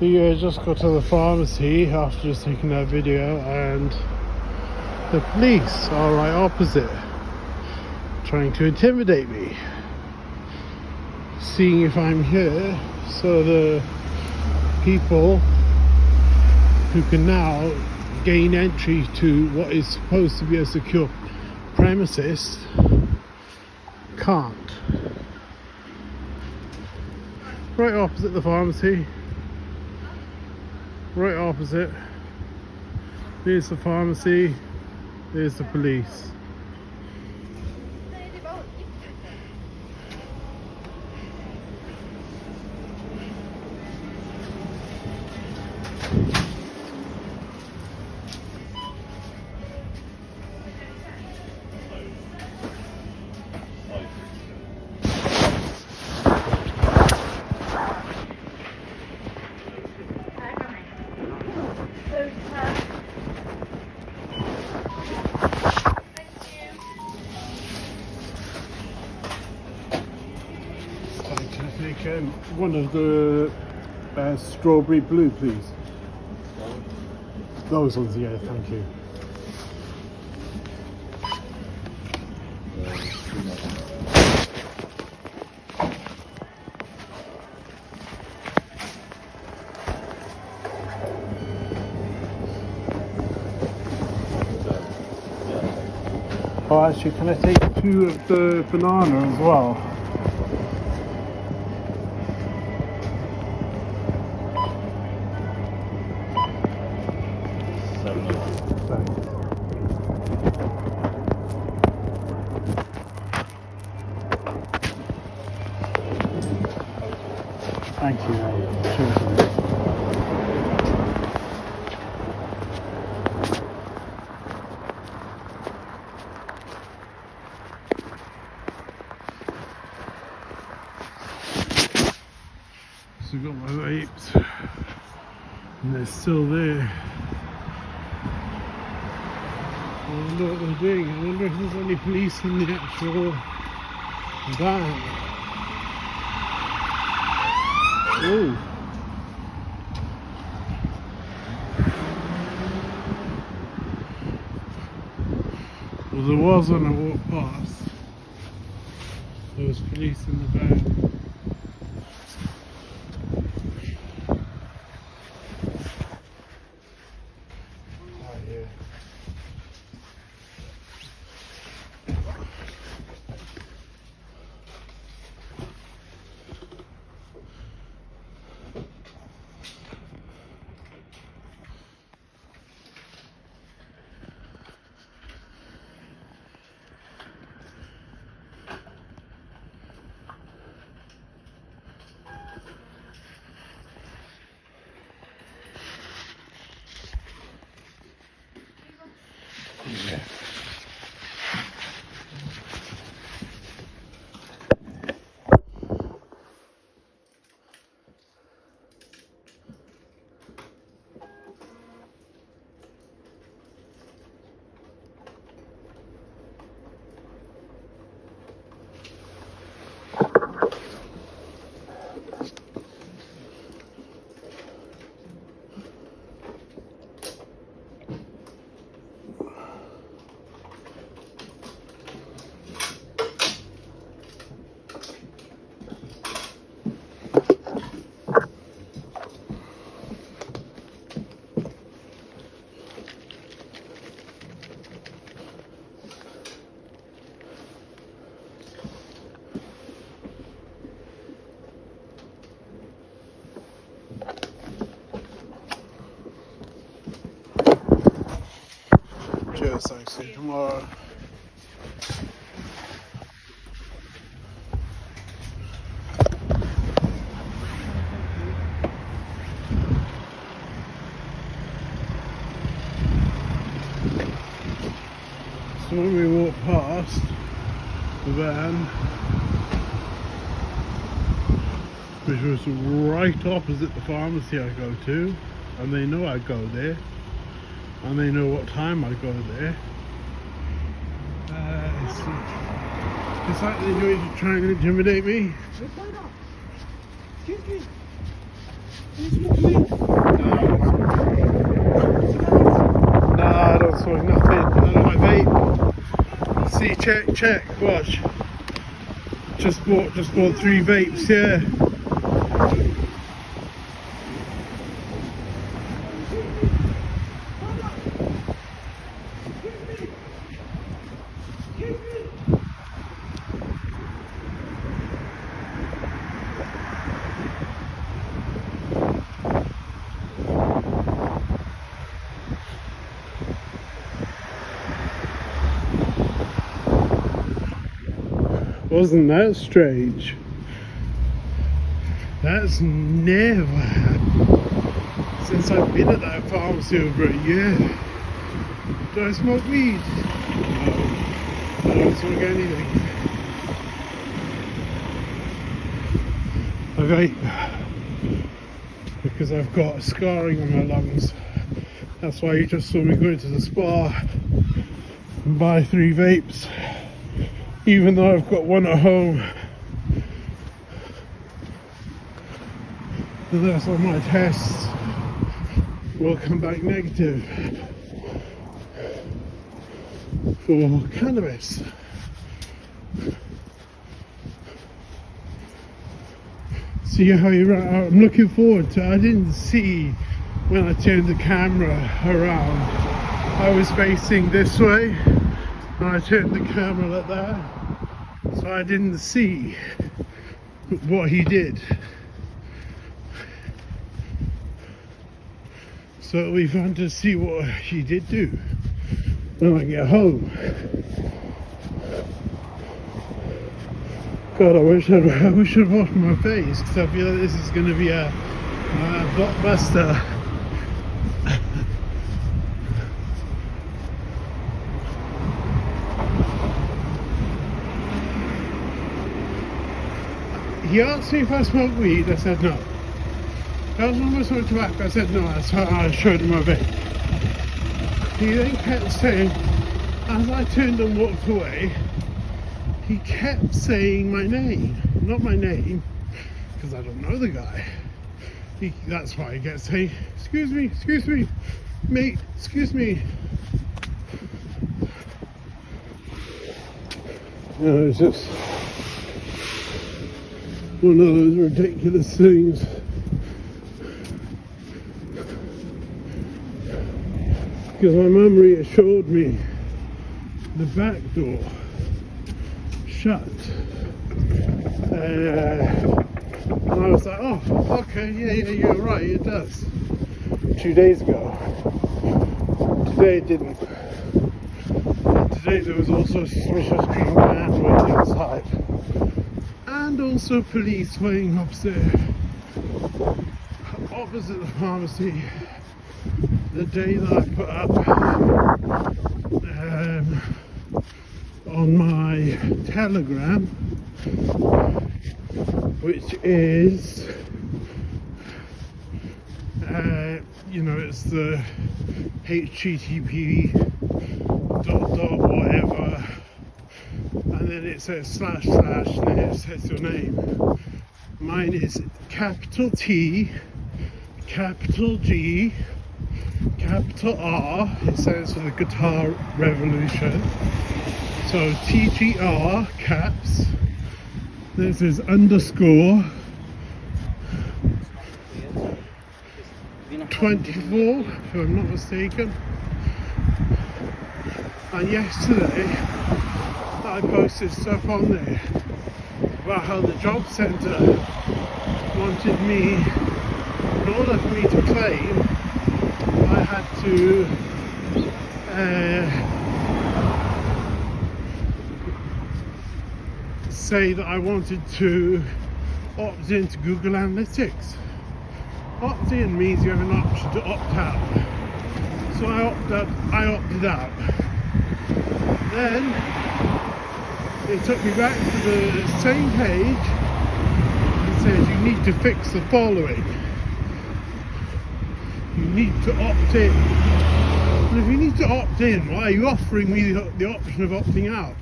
So yeah, just got to the pharmacy after just taking that video, and the police are right opposite, trying to intimidate me, seeing if I'm here. So the people who can now gain entry to what is supposed to be a secure premises can't. Right opposite the pharmacy, right opposite. There's the pharmacy, there's the police. One of the strawberry blue, please. Those ones, yeah, thank you. Oh, actually, can I take 2 of the banana as well? Thank you. Cheers. So I've got my vapes, and they're still there. I wonder what they're doing. I wonder if there's any police in the actual van. Oh. Well, there was when I walked past. There was police in the van. Yeah. Cheers, thanks, see you tomorrow. So when we walk past the van, which was right opposite the pharmacy I go to, and they know I go there, and they know what time I go there. It's like they're going to try and intimidate me. Excuse me. Nah, I don't smoke nothing. I don't like vape. See, check, watch. Just bought 3 vapes, yeah. Wasn't that strange? That's never happened since I've been at that pharmacy over a year. Do I smoke weed? No, I don't smoke anything. I vape because I've got scarring on my lungs. That's why you just saw me go to the spa and buy 3 vapes. Even though I've got one at home. And that's on my tests will come back negative for cannabis. See how you run. I'm looking forward to it. I didn't see when I turned the camera around. I was facing this way. And I turned the camera like that, so I didn't see what he did. So it'll be fun to see what he did do when I get home. God, I wish I'd washed my face, because I feel like this is going to be a blockbuster. He asked me if I smoke weed, I said no. He asked me if I smoke tobacco, I said no, I showed him my vape. He then kept saying, as I turned and walked away, he kept saying my name. Not my name, because I don't know the guy. That's why he kept saying, excuse me, mate, excuse me. It's just one of those ridiculous things. Because my mum reassured me the back door shut. And I was like, oh, okay, yeah, you're right, it does. 2 days ago. Today it didn't. Today there was also a suspicious green van waiting outside. And also police waiting opposite the pharmacy the day that I put up on my Telegram, which is it's the http dot whatever, and then it says / and then it says your name. Mine is capital T, capital G, capital R. It stands for the Guitar Revolution. So TGR caps. This is underscore 24, if I'm not mistaken. And yesterday I posted stuff on there about how the job centre wanted me, in order for me to claim, I had to say that I wanted to opt into Google Analytics. Opt in means you have an option to opt out. So I opted out. Then it took me back to the same page and says you need to fix the following. You need to opt in. And if you need to opt in, why are you offering me the option of opting out?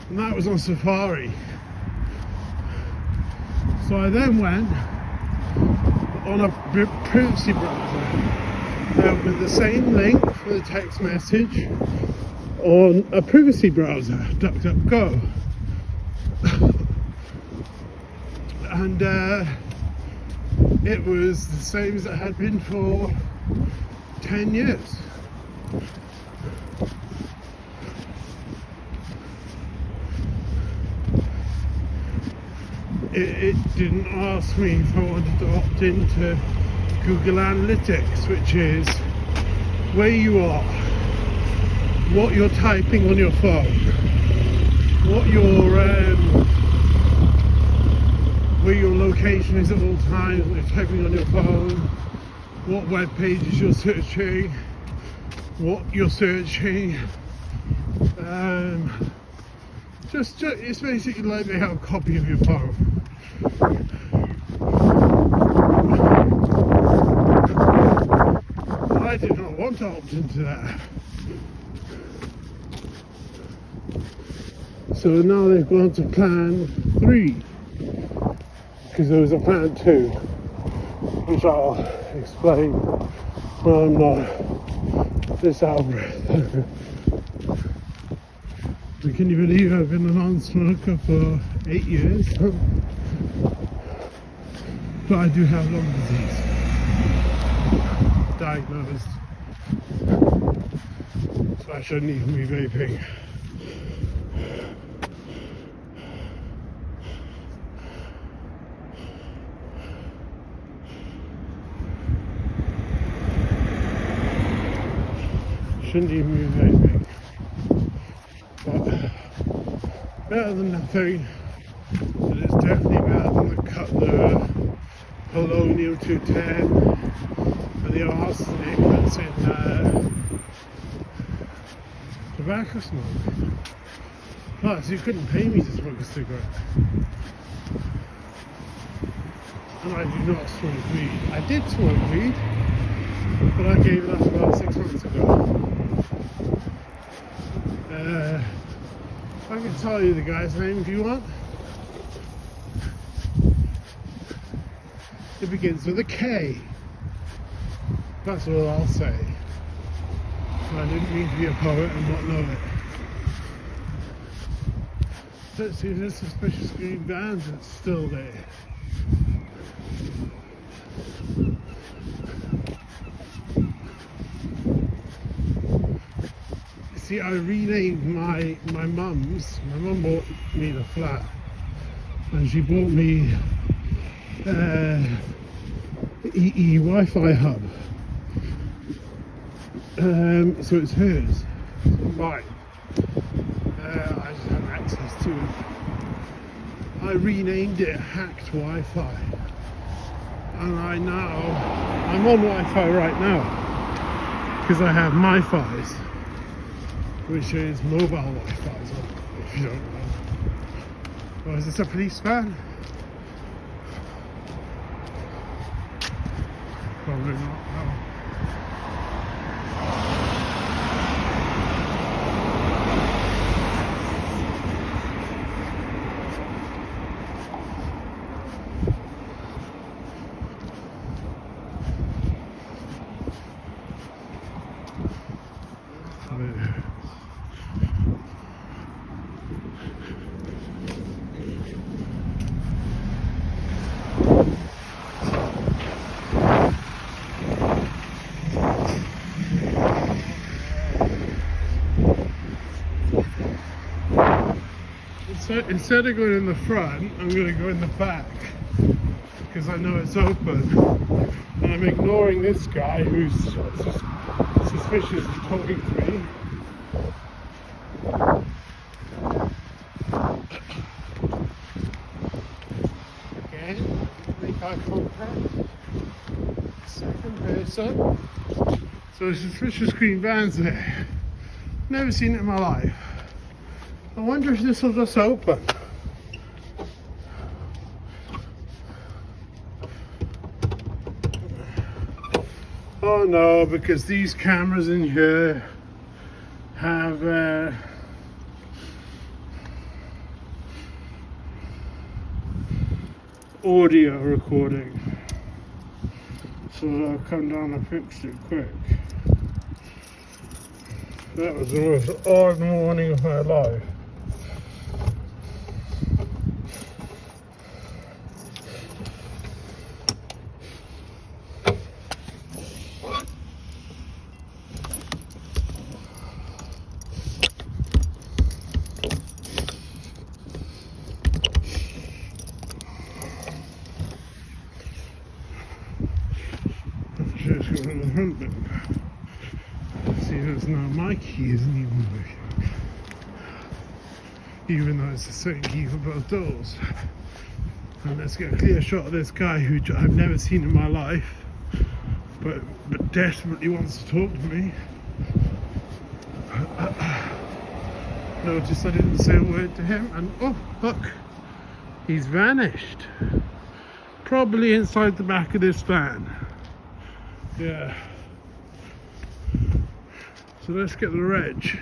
And that was on Safari. So I then went on a privacy browser with the same link for the text message on a privacy browser, DuckDuckGo. And it was the same as it had been for 10 years. It didn't ask me if I wanted to opt into Google Analytics, which is where you are, what you're typing on your phone, what where your location is at all times, what you're typing on your phone, what web pages you're searching, what you're searching. Just it's basically like they have a copy of your phone. I did not want to opt into that. So now they've gone to plan 3, because there was a plan 2, which I'll explain when I'm not this out of breath. Can you believe I've been a non-smoker for 8 years? But I do have lung disease. Diagnosed. So I shouldn't even be vaping. Shouldn't even be vaping. But better than nothing. It is definitely better than the Polonium 210 and the arsenic that's in tobacco smoke. Plus, you couldn't pay me to smoke a cigarette. And I do not smoke weed. I did smoke weed, but I gave it up about 6 months ago. I can tell you the guy's name if you want. It begins with a K. That's all I'll say. I didn't mean to be a poet and not know it. Let's see, there's suspicious green vans that's still there. See, I renamed my mum's. My mum bought me the flat, and she bought me EE Wi-Fi hub. So it's hers, it's not mine. I just have access to it. I renamed it Hacked Wi-Fi, and I'm on Wi-Fi right now because I have MiFi's, which is mobile Wi-Fi, if you don't know. Oh, is this a police van? Probably not, no. So instead of going in the front, I'm going to go in the back because I know it's open, and I'm ignoring this guy who's suspicious of talking to me. Again, make eye contact. Second person. So suspicious green vans there. Never seen it in my life. I wonder if this will just open. Oh no, because these cameras in here have audio recording. So I'll come down and fix it quick. That was the most odd morning of my life. Just go to the front bit. See, there's no my key isn't even working. Even though it's the same key for both doors. And let's get a clear shot of this guy who I've never seen in my life, but desperately wants to talk to me. Notice I didn't say a word to him, and oh look, he's vanished. Probably inside the back of this van. Yeah. So let's get the reg.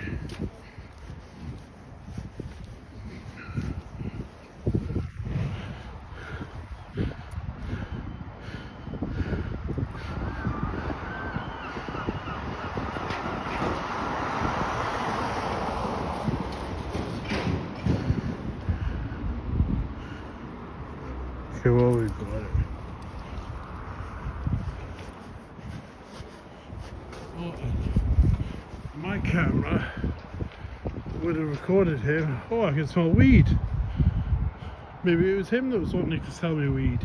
Okay, well, we've got it. My camera would have recorded him. Oh, I can smell weed. Maybe it was him that was wanting to sell me weed.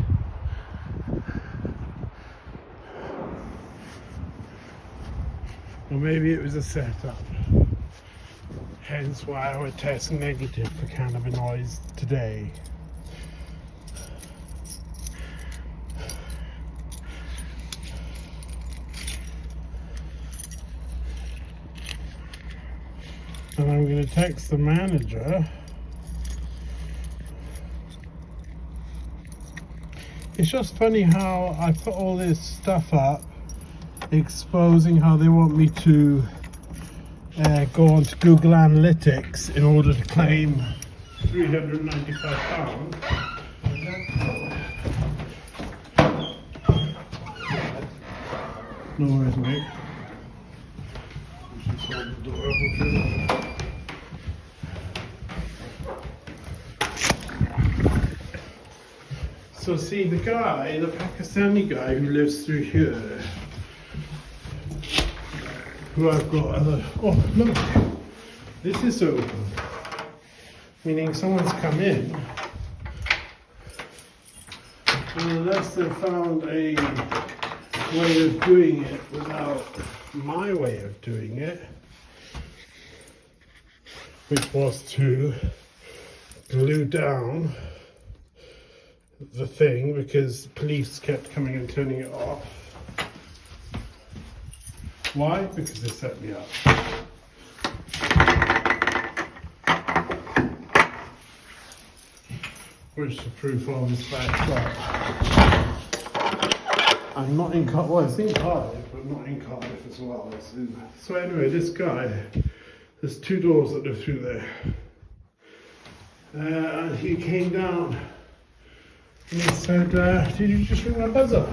Or maybe it was a setup. Hence why I would test negative for cannabinoids today. And I'm going to text the manager. It's just funny how I put all this stuff up exposing how they want me to go onto Google Analytics in order to claim £395. No worries, mate. Just hold the door open for you. So see, the guy, the Pakistani guy who lives through here, who I've got other, oh look, this is open, meaning someone's come in, and unless they've found a way of doing it without my way of doing it, which was to glue down the thing because police kept coming and turning it off. Why? Because they set me up. Where's the proof on this back? I'm not in Cardiff, well it's in Cardiff, but not in Cardiff as well. So anyway, this guy, there's two doors that go through there. He came down and he said, did you just ring my buzzer?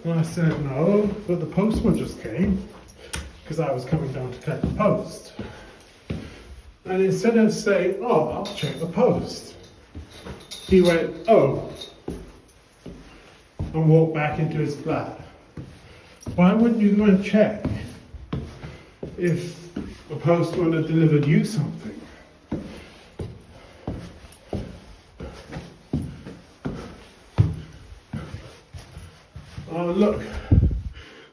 And I said, no, but the postman just came because I was coming down to collect the post. And instead of saying, oh, I'll check the post, he went, oh, and walked back into his flat. Why wouldn't you go and check if a postman had delivered you something? Oh look,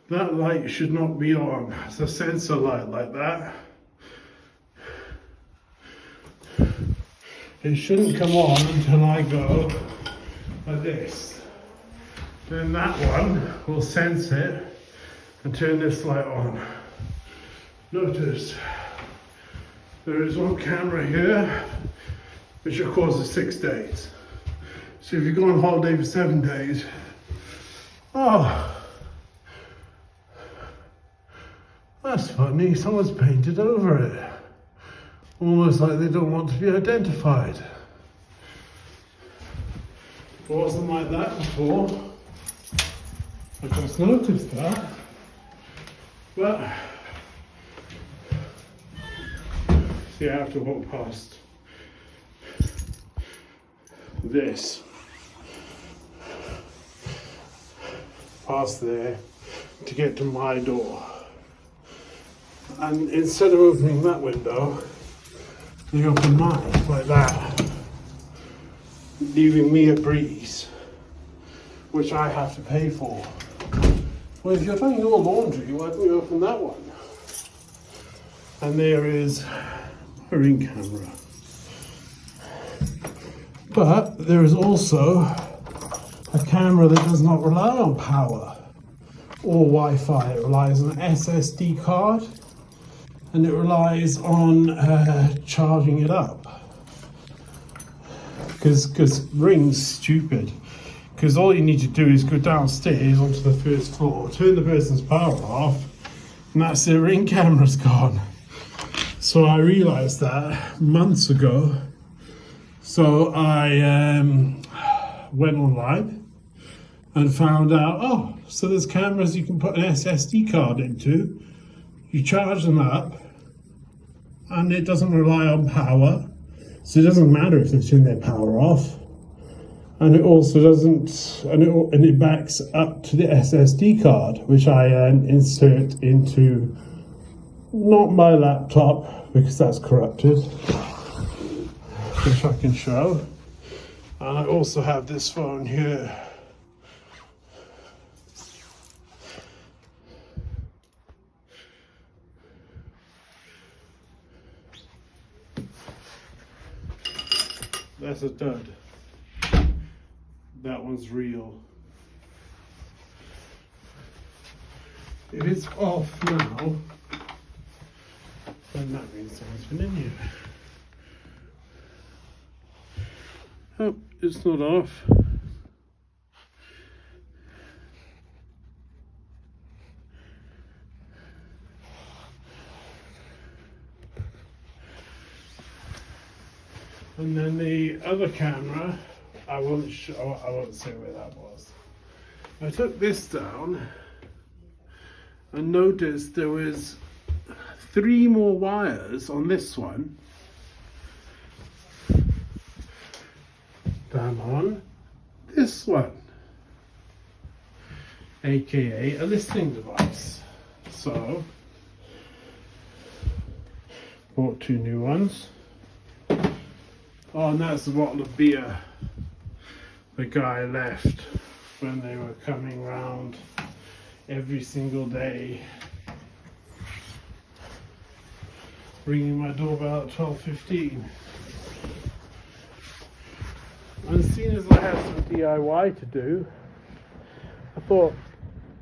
that light should not be on. It's a sensor light like that. It shouldn't come on until I go like this. Then that one will sense it and turn this light on. Notice there is one camera here which of course is 6 days. So if you go on holiday for 7 days, oh, that's funny, someone's painted over it. Almost like they don't want to be identified. It wasn't like that before. I just noticed that. But see, I have to walk past this, past there, to get to my door. And instead of opening that window, they open mine like that, leaving me a breeze, which I have to pay for. Well, if you're doing your laundry, why don't you open that one? And there is a Ring camera. But there is also a camera that does not rely on power or Wi-Fi. It relies on an SSD card, and it relies on charging it up. Because Ring's stupid. Because all you need to do is go downstairs onto the first floor, turn the person's power off, and that's it, Ring camera's gone. So I realised that months ago. So I went online and found out, oh, so there's cameras you can put an SSD card into, you charge them up, and it doesn't rely on power, so it doesn't matter if they turn their power off, and it also doesn't, and it backs up to the SSD card, which I insert into not my laptop because that's corrupted, which I can show. And I also have this phone here. That's a dud. That one's real. If it's off now, then that means someone's been in here. Oh, it's not off. And then the other camera, I won't say where that was. I took this down and noticed there was 3 more wires on this one than on this one, aka a listening device. So bought 2 new ones. Oh, and that's the bottle of beer the guy left when they were coming round every single day, ringing my doorbell at 12:15. And seeing as I had some DIY to do, I thought,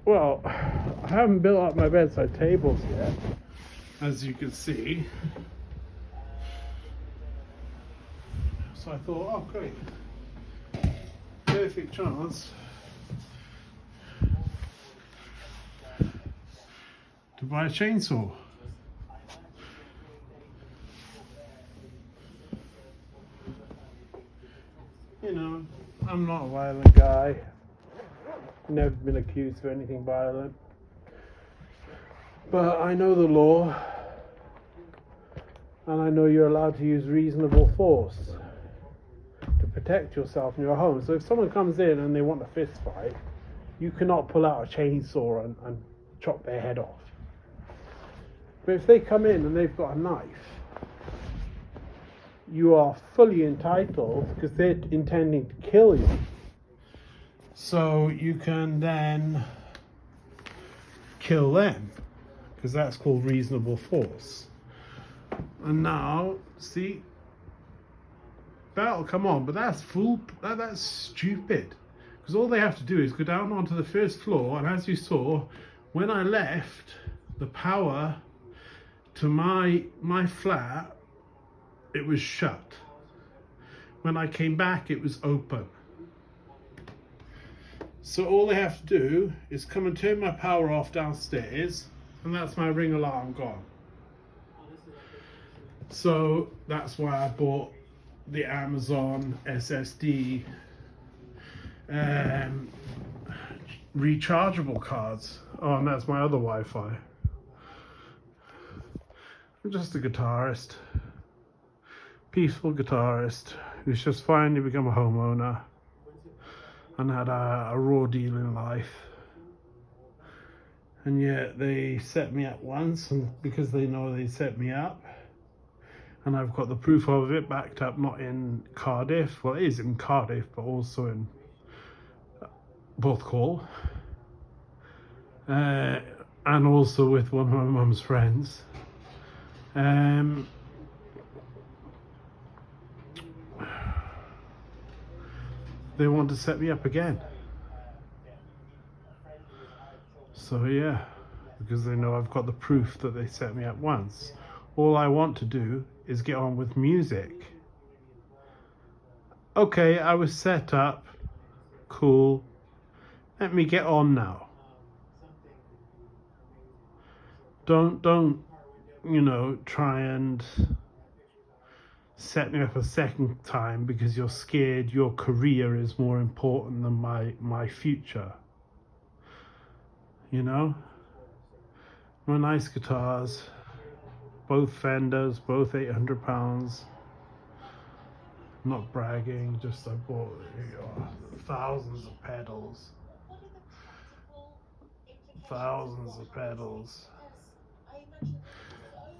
well, I haven't built up my bedside tables yet, as you can see. So I thought, oh great, perfect chance to buy a chainsaw. You know, I'm not a violent guy. Never been accused of anything violent. But I know the law, and I know you're allowed to use reasonable force to protect yourself in your home. So if someone comes in and they want a fist fight, you cannot pull out a chainsaw and chop their head off. But if they come in and they've got a knife, you are fully entitled, because they're intending to kill you. So you can then kill them, because that's called reasonable force. And now, see, that'll come on, but that's that's stupid. Because all they have to do is go down onto the first floor, and as you saw, when I left, the power to my flat, it was shut. When I came back, it was open. So all they have to do is come and turn my power off downstairs, and that's my Ring alarm gone. So that's why I bought the Amazon SSD rechargeable cards. Oh, and that's my other Wi-Fi. I'm just a guitarist, peaceful guitarist who's just finally become a homeowner and had a raw deal in life. And yet they set me up once, and because they know they set me up, and I've got the proof of it backed up, not in Cardiff, well it is in Cardiff, but also in Porthcawl, and also with one of my mum's friends. They want to set me up again. So yeah, because they know I've got the proof that they set me up once. All I want to do is get on with music. Okay, I was set up. Cool. Let me get on now. Don't, you know, try and set me up a second time because you're scared your career is more important than my future. You know? My nice guitars, both Fenders, both £800. Not bragging, just I bought thousands of pedals. Thousands of pedals.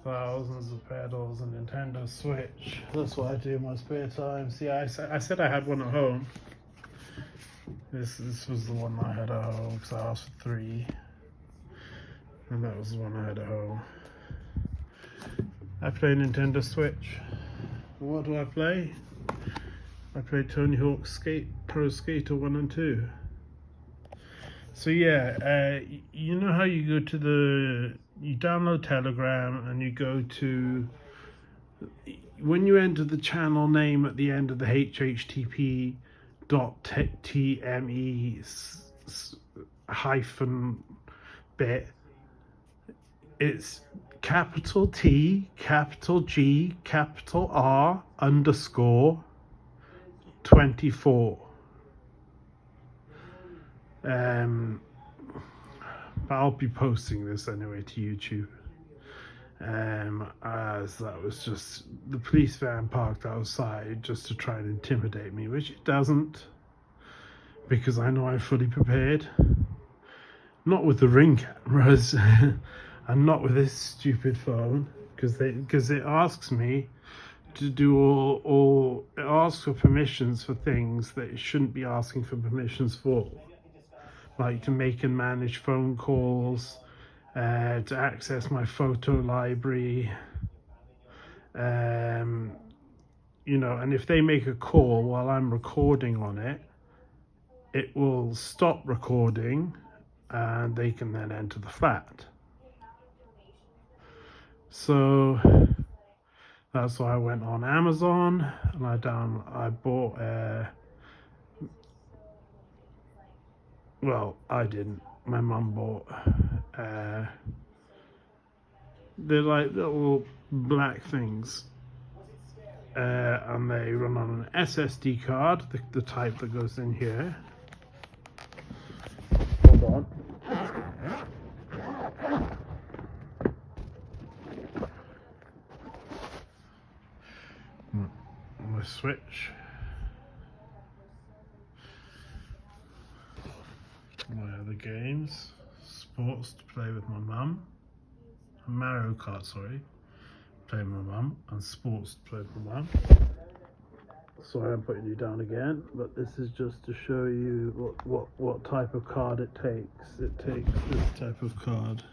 Thousands of pedals, and Nintendo Switch. That's what I do in my spare time. See, I said I had one at home. This was the one I had at home because I asked for 3, and that was the one I had at home. I play Nintendo Switch. What do I play? I play Tony Hawk's Pro Skater 1 and 2. So yeah, you know how you go to you download Telegram and you go to, when you enter the channel name at the end of the http.tme hyphen bit, it's capital T, capital G, capital R _ 24. But I'll be posting this anyway to YouTube. As that was just the police van parked outside just to try and intimidate me, which it doesn't, because I know I'm fully prepared. Not with the Ring cameras, and not with this stupid phone, because it asks me to do it asks for permissions for things that it shouldn't be asking for permissions for, like to make and manage phone calls, to access my photo library, you know, and if they make a call while I'm recording on it, it will stop recording and they can then enter the flat. So that's why I went on Amazon and I bought well, I didn't, my mum bought they're like little black things, and they run on an SSD card, the type that goes in here. Hold on. My Switch. My other games. Sports to play with my mum. Mario Kart, sorry. Play with my mum. And sports to play with my mum. Sorry, I'm putting you down again, but this is just to show you what type of card it takes. It takes this type of card.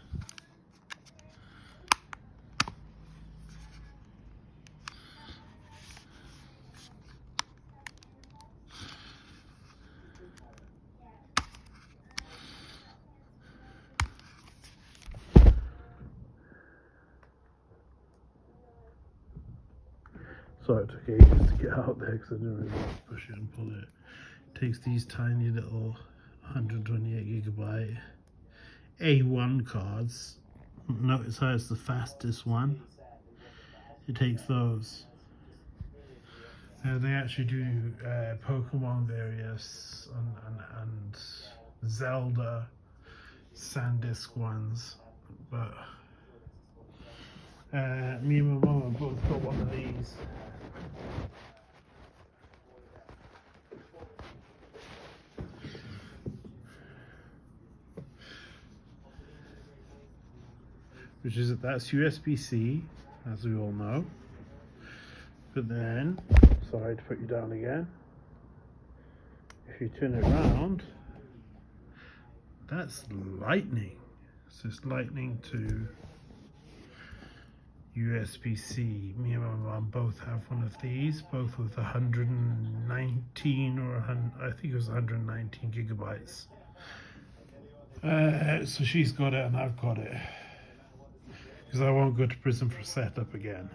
Sorry, it took ages to get out there because I didn't really want to push it and pull it. It takes these tiny little 128GB A1 cards. Notice how it's the fastest one. It takes those. They actually do Pokemon various and Zelda SanDisk ones, but me and my mum have both got one of these. That's USB-C, as we all know. But then, sorry to put you down again. If you turn it around, that's Lightning. So it's Lightning to USB-C. Me and my mum both have one of these, both with 119 or I think it was 119 gigabytes. So she's got it and I've got it. Because I won't go to prison for setup again.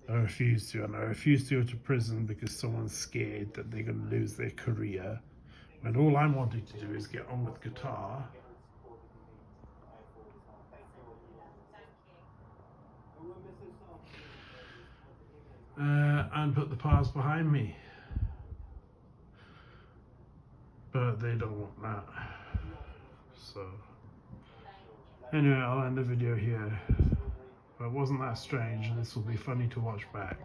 I refuse to, and I refuse to go to prison because someone's scared that they're going to lose their career, when all I'm wanting to do is get on with guitar. And put the past behind me. But they don't want that. So anyway, I'll end the video here. But it wasn't that strange, and this will be funny to watch back.